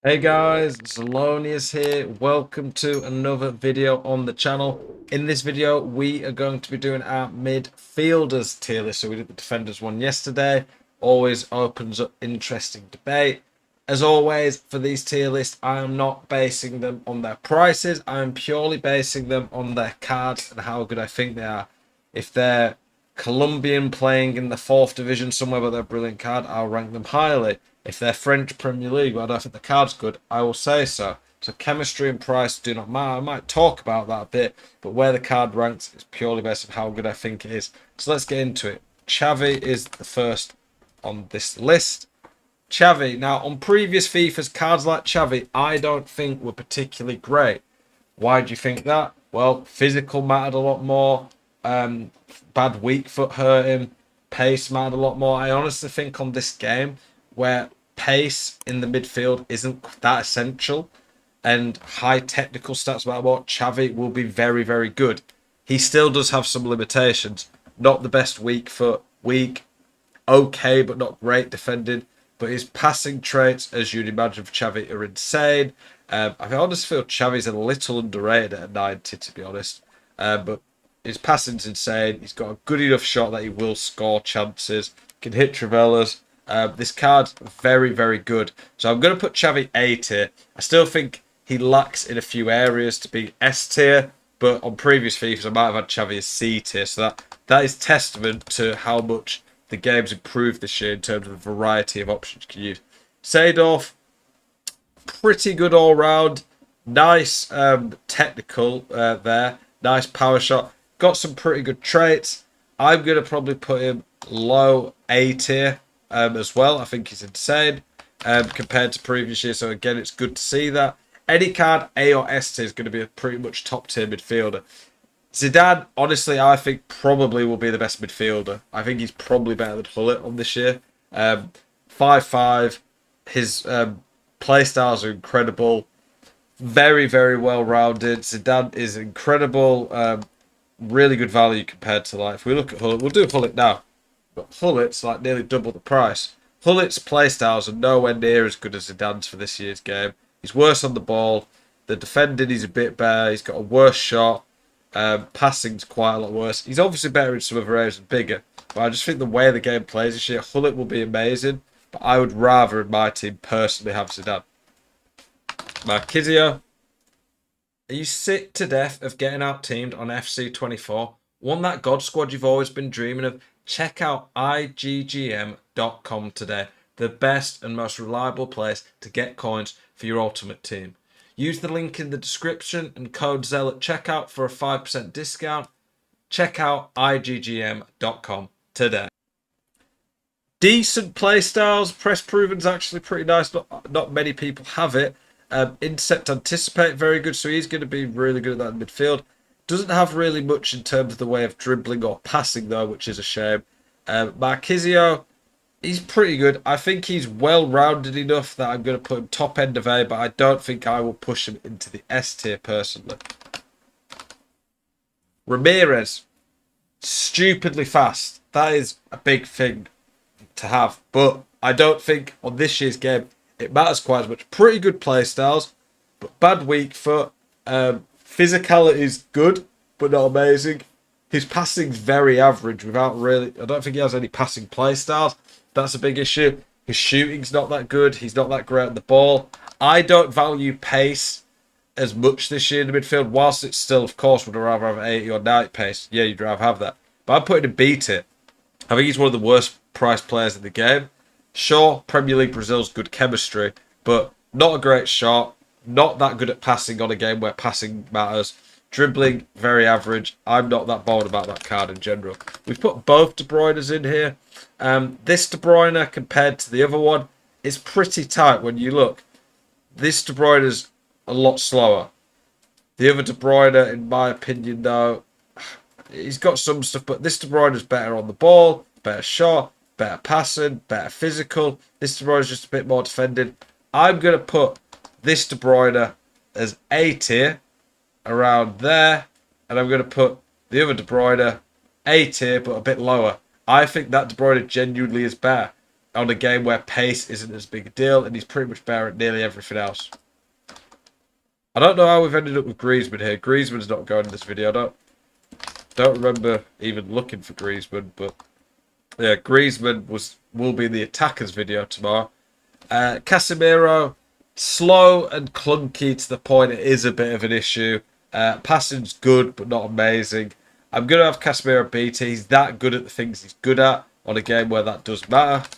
Hey guys, Zelonius here. Welcome to another video on the channel. In this video, we are going to be doing our midfielders tier list. So we did the defenders one yesterday. Always opens up interesting debate. As always, for these tier lists, I am not basing them on their prices. I am purely basing them on their cards and how good I think they are. If they're Colombian playing in the fourth division somewhere but they're a brilliant card, I'll rank them highly. If they're French Premier League, but I don't think the card's good, I will say so. So chemistry and price do not matter. I might talk about that a bit, but where the card ranks is purely based on how good I think it is. So let's get into it. Xavi is the first on this list. Xavi. Now, on previous FIFAs, cards like Xavi, I don't think were particularly great. Why do you think that? Well, physical mattered a lot more. Bad weak foot hurt him. Pace mattered a lot more. I honestly think on this game, where pace in the midfield isn't that essential, and high technical stats matter more, Xavi will be very, very good. He still does have some limitations. Not the best weak foot. Weak, okay, but not great defending. But his passing traits, as you'd imagine for Xavi, are insane. I honestly feel Xavi's a little underrated at a 90, to be honest. But his passing's insane. He's got a good enough shot that he will score chances. Can hit Travellas. This card's very, very good. So I'm going to put Xavi A tier. I still think he lacks in a few areas to be S tier. But on previous FIFAs, I might have had Xavi as C tier. So that is testament to how much the game's improved this year in terms of the variety of options you can use. Seedorf, pretty good all round. Nice technical there. Nice power shot. Got some pretty good traits. I'm going to probably put him low A tier as well. I think he's insane compared to previous years. So again, it's good to see that. Any card A or S tier is going to be a pretty much top tier midfielder. Zidane, honestly, I think probably will be the best midfielder. I think he's probably better than Hullet on this year. 5'5". His play styles are incredible. Very, very well rounded. Zidane is incredible. Really good value compared to if we look at Hullet, we'll do Hullet now. But Hullet's like nearly double the price. Hullet's play styles are nowhere near as good as Zidane's for this year's game. He's worse on the ball. The defending, he's a bit better. He's got a worse shot. Passing's quite a lot worse. He's obviously better in some other areas and bigger. But I just think the way the game plays this year, Hullet will be amazing. But I would rather, in my team, personally have Zidane. Marquisio, are you sick to death of getting out teamed on FC24? Won that God squad you've always been dreaming of? Check out IGGM.com today. The best and most reliable place to get coins for your ultimate team. Use the link in the description and code ZEL at checkout for a 5% discount. Check out IGGM.com today. Decent playstyles. Press Proven's actually pretty nice. Not many people have it. Intercept Anticipate, very good. So he's going to be really good at that in midfield. Doesn't have really much in terms of the way of dribbling or passing, though, which is a shame. Marquisio, he's pretty good. I think he's well-rounded enough that I'm going to put him top end of A, but I don't think I will push him into the S tier personally. Ramirez, stupidly fast. That is a big thing to have, but I don't think on this year's game it matters quite as much. Pretty good play styles, but bad weak foot. Physicality is good, but not amazing. His passing's very average without really... I don't think he has any passing play styles. That's a big issue. His shooting's not that good. He's not that great at the ball. I don't value pace as much this year in the midfield, whilst it's still, of course, would rather have 80 or 90 pace. Yeah, you'd rather have that. But I'm putting him beat it. I think he's one of the worst priced players in the game. Sure, Premier League Brazil's good chemistry, but not a great shot. Not that good at passing on a game where passing matters. Dribbling, very average. I'm not that bothered about that card in general. We've put both De Bruyne's in here. This De Bruyne, compared to the other one, is pretty tight when you look. This De Bruyne's a lot slower. The other De Bruyne, in my opinion, though, he's got some stuff, but this De Bruyne's better on the ball, better shot, better passing, better physical. This De Bruyne's just a bit more defending. I'm going to put this De Bruyne as A tier, around there, and I'm going to put the other De Bruyne A tier, but a bit lower. I think that De Bruyne genuinely is better. on a game where pace isn't as big a deal, and he's pretty much better at nearly everything else. I don't know how we've ended up with Griezmann here. Griezmann's not going in this video. I don't remember even looking for Griezmann, but yeah, Griezmann will be in the attackers video tomorrow. Casemiro, slow and clunky to the point it is a bit of an issue. Passing's good, but not amazing. I'm going to have Casemiro BT. He's that good at the things he's good at on a game where that does matter.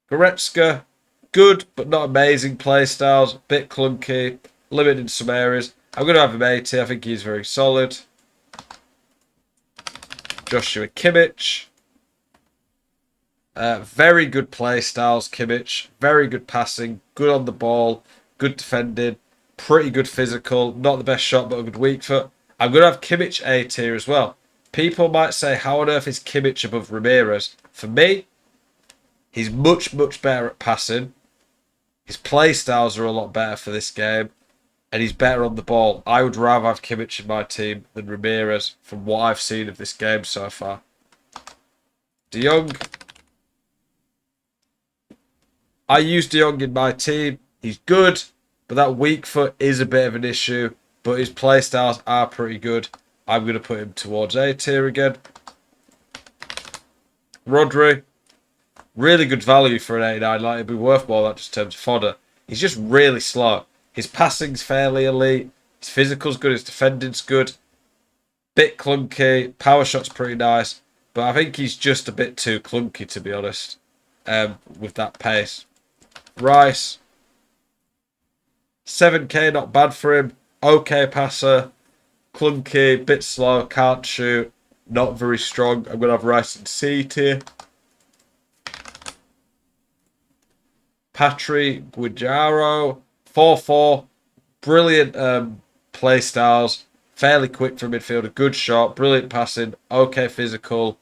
Goretzka, good, but not amazing play styles. Bit clunky, limited in some areas. I'm going to have him 80. I think he's very solid. Joshua Kimmich. Very good play styles, Kimmich. Very good passing, good on the ball, good defending, pretty good physical. Not the best shot, but a good weak foot. I'm going to have Kimmich A tier as well. People might say, how on earth is Kimmich above Ramirez? For me, he's much, much better at passing. His play styles are a lot better for this game. And he's better on the ball. I would rather have Kimmich in my team than Ramirez from what I've seen of this game so far. De Jong. I use De Jong in my team. He's good, but that weak foot is a bit of an issue. But his play styles are pretty good. I'm going to put him towards A tier again. Rodri. Really good value for an 89. Like, it'd be worth more than that just in terms of fodder. He's just really slow. His passing's fairly elite. His physical's good. His defending's good. Bit clunky. Power shot's pretty nice. But I think he's just a bit too clunky, to be honest, with that pace. Rice. 7k, not bad for him. Okay passer. Clunky. Bit slow. Can't shoot. Not very strong. I'm going to have Rice in C tier. Patry Guijaro. 4-4, brilliant play styles, fairly quick for midfielder, good shot, brilliant passing, okay physical,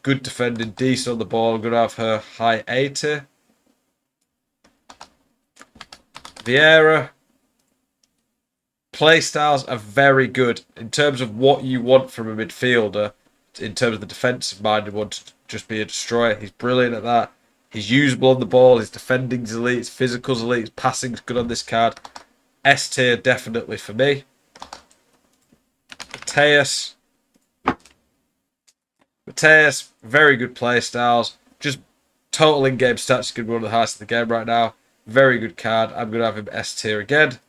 good defending, decent on the ball. I'm going to have her high A tier. Vieira, play styles are very good in terms of what you want from a midfielder, in terms of the defensive minded one to just be a destroyer. He's brilliant at that. He's usable on the ball. His defending's elite. His physical's elite. His passing's good on this card. S tier definitely for me. Mateus, very good play styles. Just total in-game stats could be one of the highest in the game right now. Very good card. I'm going to have him S tier again.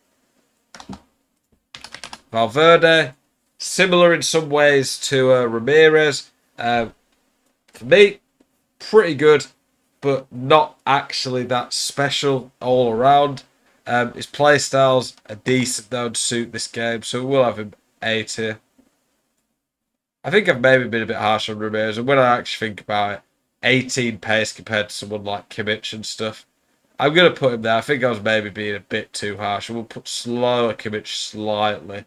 Valverde, similar in some ways to Ramirez. For me, pretty good, but not actually that special all around. His play styles are decent though to suit this game, so we'll have him A tier. I think I've maybe been a bit harsh on Ramirez, and when I actually think about it, 18 pace compared to someone like Kimmich and stuff, I'm going to put him there. I think I was maybe being a bit too harsh. We'll put slower Kimmich slightly.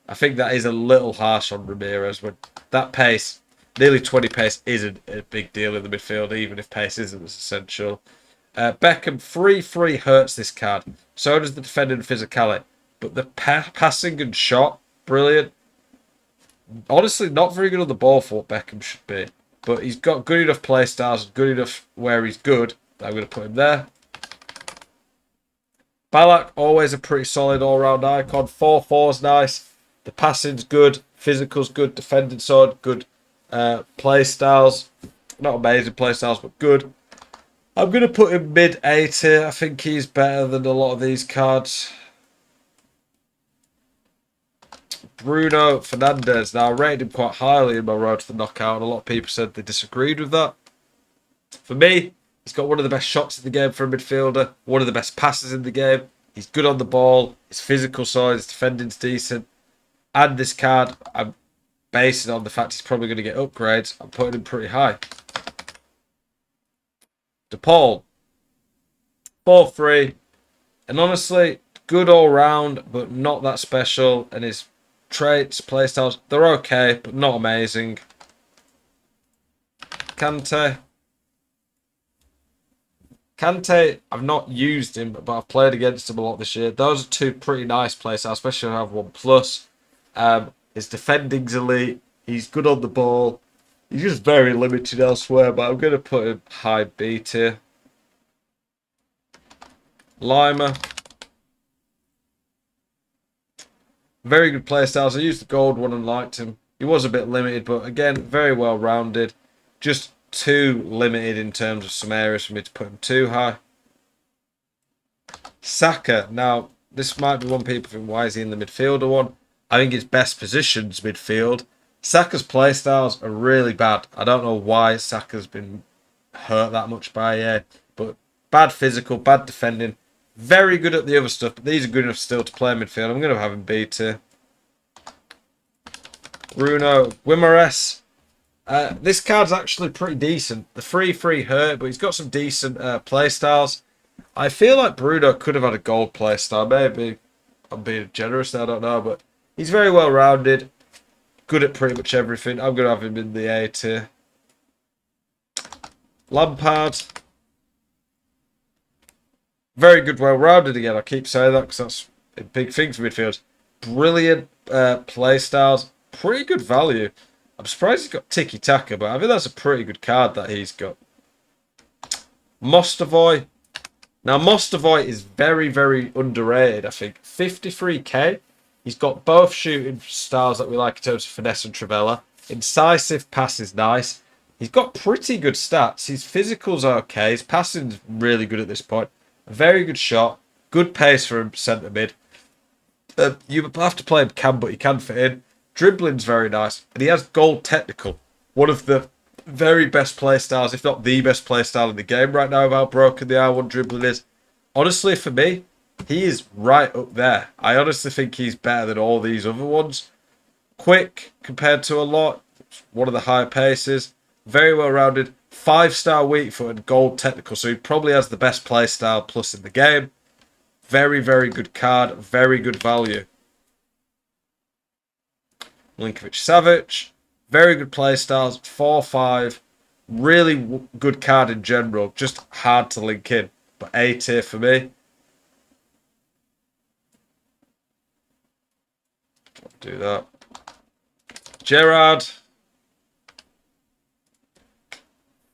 I think that is a little harsh on Ramirez, when that pace, nearly 20 pace, isn't a big deal in the midfield, even if pace isn't as essential. Beckham, 3-3 hurts this card. So does the defending physicality. But the passing and shot, brilliant. Honestly, not very good on the ball for what Beckham should be. But he's got good enough play styles, good enough where he's good, that I'm going to put him there. Ballack, always a pretty solid all-round icon. 4-4's nice. The passing's good. Physical's good. Defending side, good. Play styles. Not amazing play styles, but good. I'm going to put him mid A tier. I think he's better than a lot of these cards. Bruno Fernandes. Now, I rated him quite highly in my road to the knockout, and a lot of people said they disagreed with that. For me, he's got one of the best shots in the game for a midfielder, one of the best passes in the game. He's good on the ball. His physical side, his defending's decent. And this card, I'm basing on the fact he's probably going to get upgrades. I'm putting him pretty high. DePaul, 4-3. And honestly, good all round, but not that special. And his traits, playstyles, they're okay, but not amazing. Kante, I've not used him, but I've played against him a lot this year. Those are two pretty nice playstyles, especially if I have 1+. His defending's elite. He's good on the ball. He's just very limited elsewhere, but I'm going to put him high B tier. Lima. Very good playstyles. I used the gold one and liked him. He was a bit limited, but again, very well rounded. Just too limited in terms of some areas for me to put him too high. Saka. Now, this might be one people think, why is he in the midfielder one? I think his best position's midfield. Saka's playstyles are really bad. I don't know why Saka's been hurt that much by but bad physical, bad defending. Very good at the other stuff, but these are good enough still to play midfield. I'm going to have him B tier. Bruno Guimaraes. This card's actually pretty decent. The 3-3 hurt, but he's got some decent play styles. I feel like Bruno could have had a gold play style. Maybe I'm being generous, I don't know, but he's very well rounded. Good at pretty much everything. I'm going to have him in the A tier. Lampard. Very good, well-rounded again. I keep saying that because that's a big thing for midfield. Brilliant play styles. Pretty good value. I'm surprised he's got tiki-taka, but I think that's a pretty good card that he's got. Mostovoy. Now, Mostovoy is very, very underrated, I think. 53k. He's got both shooting styles that we like in terms of finesse and trivela. Incisive pass is nice. He's got pretty good stats. His physical's okay. His passing's really good at this point. A very good shot. Good pace for a centre mid. You have to play him cam, but he can fit in. Dribbling's very nice. And he has gold technical. One of the very best play styles, if not the best play style in the game right now of how broken the R1 dribbling is. Honestly, for me, he is right up there. I honestly think he's better than all these other ones. Quick compared to a lot. One of the higher paces. Very well rounded. 5-star weak foot and gold technical. So he probably has the best play style plus in the game. Very, very good card. Very good value. Milinkovic-Savic. Very good play styles. 4-5. Really good card in general. Just hard to link in. But A tier for me. Do that. Gerrard.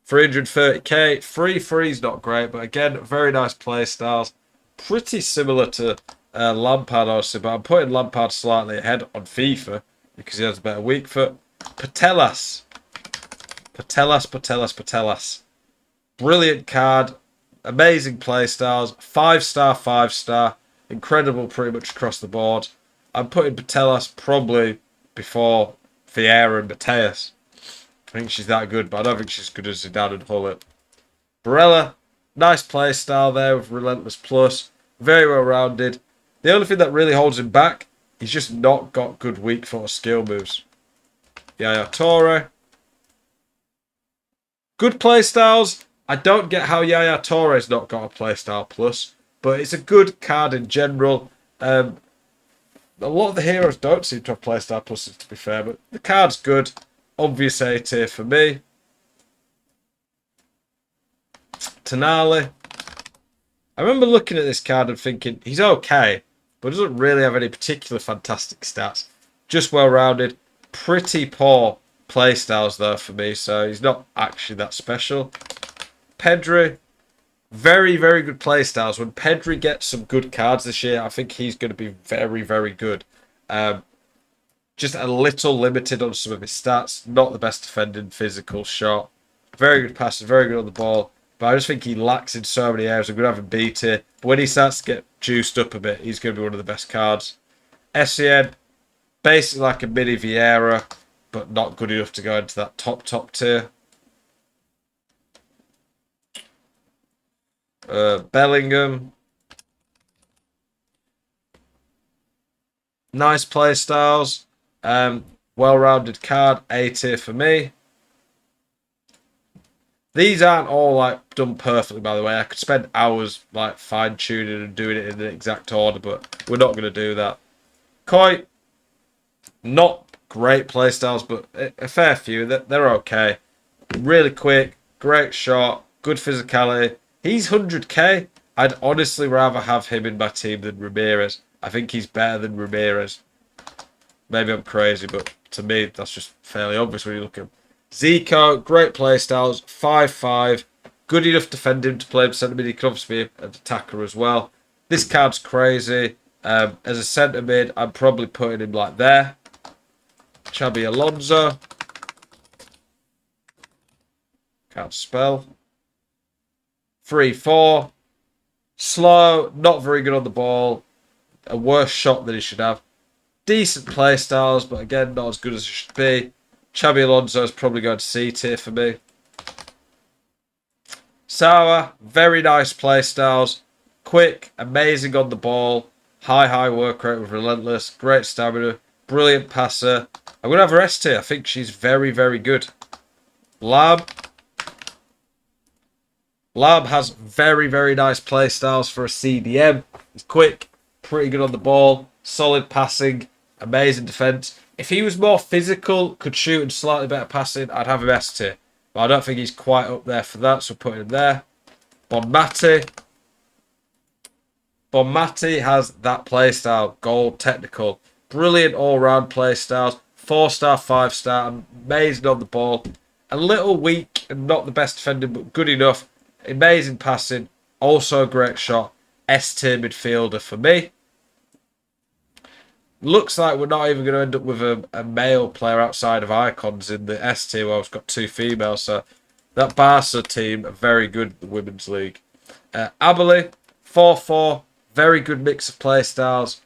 330k. 3-3's not great, but again, very nice play styles. Pretty similar to Lampard, obviously, but I'm putting Lampard slightly ahead on FIFA because he has a better weak foot. Patelas. Brilliant card. Amazing play styles. 5-star, 5-star. Incredible pretty much across the board. I'm putting Patelas probably before Vieira and Mateus. I think she's that good, but I don't think she's as good as Zidane and Hullet. Barella, nice play style there with Relentless Plus. Very well rounded. The only thing that really holds him back, he's just not got good weak foot or skill moves. Yaya Toure. Good play styles. I don't get how Yaya Toure's not got a play style plus, but it's a good card in general. A lot of the heroes don't seem to have play style pluses, to be fair, but the card's good. Obvious A tier for me. Tonali. I remember looking at this card and thinking, he's okay, but doesn't really have any particular fantastic stats. Just well-rounded. Pretty poor play styles, though, for me, so he's not actually that special. Pedri. Very, very good play styles. When Pedri gets some good cards this year, I think he's going to be very, very good. Just a little limited on some of his stats. Not the best defending, physical shot. Very good passer, very good on the ball. But I just think he lacks in so many areas. I'm going to have him B tier. But when he starts to get juiced up a bit, he's going to be one of the best cards. Essien, basically like a mini Vieira, but not good enough to go into that top tier. Bellingham. Nice play styles. Well-rounded card. A tier for me. These aren't all like done perfectly, by the way. I could spend hours like fine-tuning and doing it in the exact order, but we're not going to do that. Koi. Not great play styles, but a fair few. They're okay. Really quick. Great shot. Good physicality. He's 100k. I'd honestly rather have him in my team than Ramirez. I think he's better than Ramirez. Maybe I'm crazy, but to me, that's just fairly obvious when you look at him. Zico, great playstyles, 5'5", good enough defending to play him centre mid. He can obviously be an attacker as well. This card's crazy. As a centre mid, I'm probably putting him like there. Xabi Alonso. Can't spell. 3-4. Slow, not very good on the ball. A worse shot than he should have. Decent play styles, but again, not as good as it should be. Xabi Alonso is probably going to C tier for me. Sawa, very nice play styles. Quick, amazing on the ball. High work rate with relentless. Great stamina. Brilliant passer. I'm going to have her S tier. I think she's very good. Lab. Lab has very nice play styles for a CDM. He's quick, pretty good on the ball, solid passing, amazing defence. If he was more physical, could shoot and slightly better passing, I'd have him S tier. But I don't think he's quite up there for that, so put him there. Bonmati. Bonmati has that playstyle, gold, technical. Brilliant all-round playstyles. 4-star, 5-star, amazing on the ball. A little weak and not the best defending, but good enough. Amazing passing. Also a great shot. S tier midfielder for me. Looks like we're not even going to end up with a male player outside of icons in the S tier where we've got 2 females. So that Barca team are very good at the Women's League. Aberley, 4-4. Very good mix of play styles.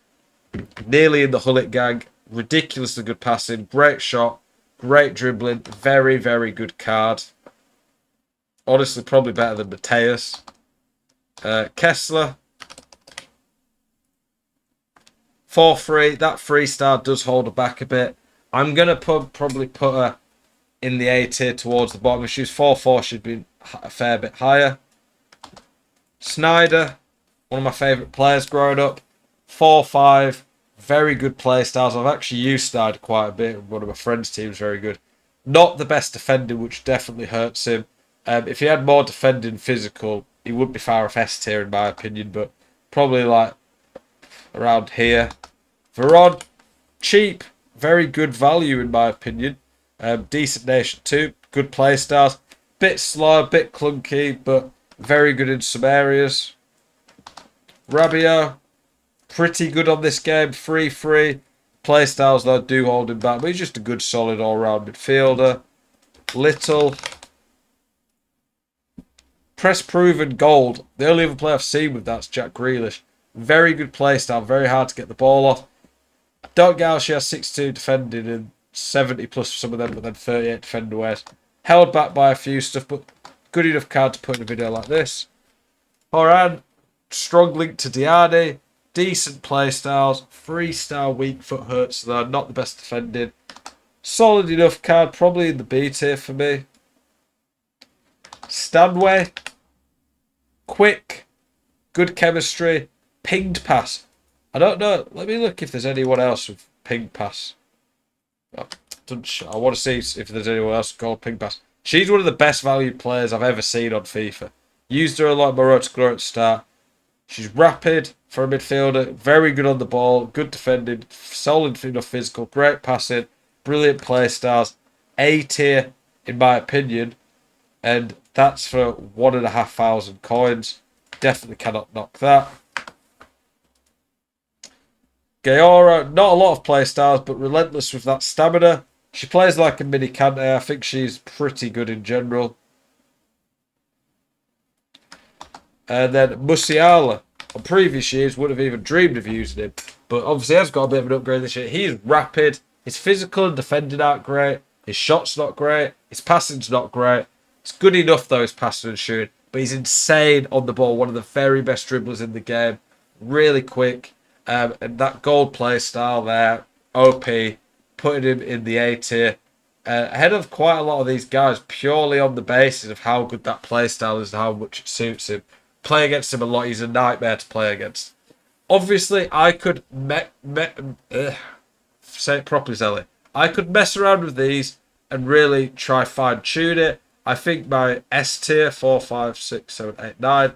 Nearly in the Hullet gang. Ridiculously good passing. Great shot. Great dribbling. Very good card. Honestly, probably better than Mateus. Kessler. 4-3. That 3-star does hold her back a bit. I'm going to probably put her in the A tier towards the bottom. If she was 4-4, she'd be a fair bit higher. Snyder. One of my favourite players growing up. 4-5. Very good play styles. I've actually used Snyder quite a bit. One of my friends' teams very good. Not the best defender, which definitely hurts him. If he had more defending physical, he would be far off S tier in my opinion, but probably like around here. Veron, cheap, very good value in my opinion. Decent nation too, good play styles. Bit slow, bit clunky, but very good in some areas. Rabiot, pretty good on this game, 3-3. Play styles though do hold him back, but he's just a good solid all-round midfielder. Little. Press proven gold. The only other player I've seen with that's Jack Grealish. Very good playstyle, very hard to get the ball off. I don't get how she has 62 defending and 70 plus for some of them, but then 38 defender ways. Held back by a few stuff, but good enough card to put in a video like this. Horan, strong link to Diane. Decent playstyles. 3-star weak foot hurts though, not the best defending. Solid enough card, probably in the B tier for me. Stanway, quick, good chemistry, pinged pass. I don't know. Let me look if there's anyone else with ping pass. I want to see if there's anyone else called ping pass. She's one of the best valued players I've ever seen on FIFA. Used her a lot in my road to glory at the start. She's rapid for a midfielder, very good on the ball, good defending, solid enough physical, great passing, brilliant play styles. A tier in my opinion. And that's for 1,500 coins. Definitely cannot knock that. Gaora, not a lot of play styles, but relentless with that stamina. She plays like a mini Kante. I think she's pretty good in general. And then Musiala. On previous years, wouldn't have even dreamed of using him. But obviously, has got a bit of an upgrade this year. He's rapid. His physical and defending aren't great. His shot's not great. His passing's not great. It's good enough though, his passing and shooting, but he's insane on the ball. One of the very best dribblers in the game. Really quick. And that gold play style there, OP, putting him in the A tier. Ahead of quite a lot of these guys, purely on the basis of how good that play style is and how much it suits him. Play against him a lot, he's a nightmare to play against. Obviously, I could say it properly, Zelly. I could mess around with these and really try fine-tune it. I think my S tier, 4, 5, 6, 7, 8, 9.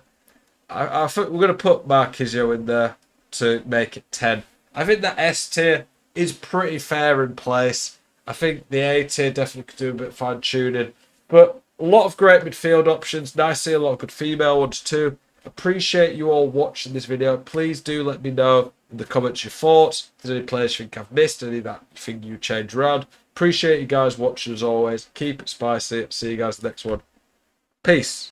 I think we're going to put Marquisio in there to make it 10. I think that S tier is pretty fair in place. I think the A tier definitely could do a bit of fine tuning. But a lot of great midfield options. Nice to see a lot of good female ones too. Appreciate you all watching this video. Please do let me know in the comments your thoughts. If there's any players you think I've missed, any that you think you change around. Appreciate you guys watching as always. Keep it spicy. See you guys in the next one. Peace.